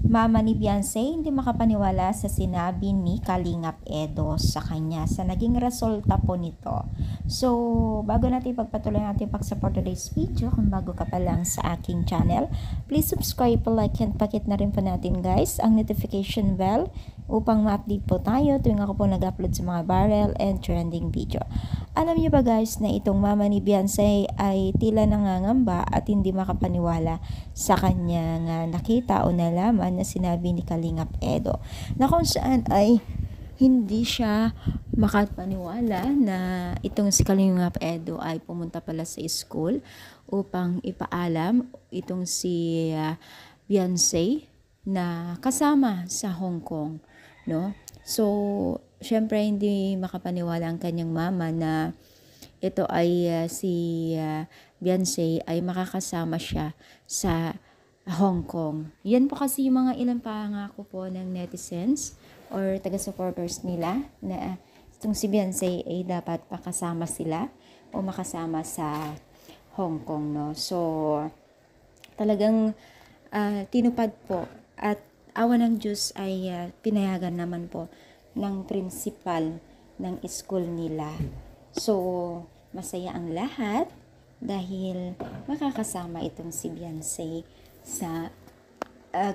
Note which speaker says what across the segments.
Speaker 1: mama ni Beyonce hindi makapaniwala sa sinabi ni Kalingap Edo sa kanya sa naging resulta po nito. So, bago natin pagpatuloy natin pag-support today's video, kung bago ka pa lang sa aking channel, please subscribe, like, and pakit na rin po natin guys ang notification bell upang ma-update po tayo tuwing ako po nag-upload sa mga viral and trending video. Alam niyo ba guys na itong mama ni Beyonce ay tila nangangamba at hindi makapaniwala sa kanyang nakita o nalaman na sinabi ni Kalingap Edo, na kung saan ay hindi siya makapaniwala na itong si Kalingap Edo ay pumunta pala sa school upang ipaalam itong si Beyonce na kasama sa Hong Kong, no? So, syempre hindi makapaniwala ang kanyang mama na ito ay si Beyonce ay makakasama siya sa Hong Kong. Yan po kasi yung mga ilang pangako po ng netizens or taga-supporters nila na itong si Beyonce ay dapat makasama sila o makasama sa Hong Kong, no? So, talagang tinupad po at awa ng Diyos ay pinayagan naman po ng principal ng school nila. So, masaya ang lahat dahil makakasama itong si Beyonce sa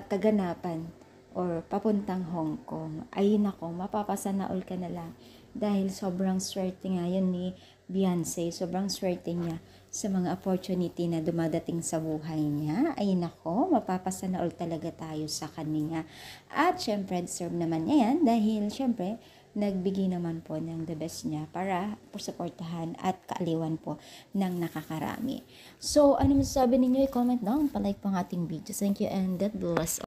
Speaker 1: kaganapan or papuntang Hong Kong. Ay nako, mapapasanaol ka na lang dahil sobrang swerte nga yun ni Beyonce. Sobrang swerte niya sa mga opportunity na dumadating sa buhay niya. Ay nako, mapapasanaol talaga tayo sa kanya. At syempre, deserve naman niya yan dahil syempre, nagbigay naman po ng the best niya para suportahan at kaaliwan po ng nakakarami. So, ano masasabi ninyo? I-comment down, palike po ang ating video. Thank you and God bless.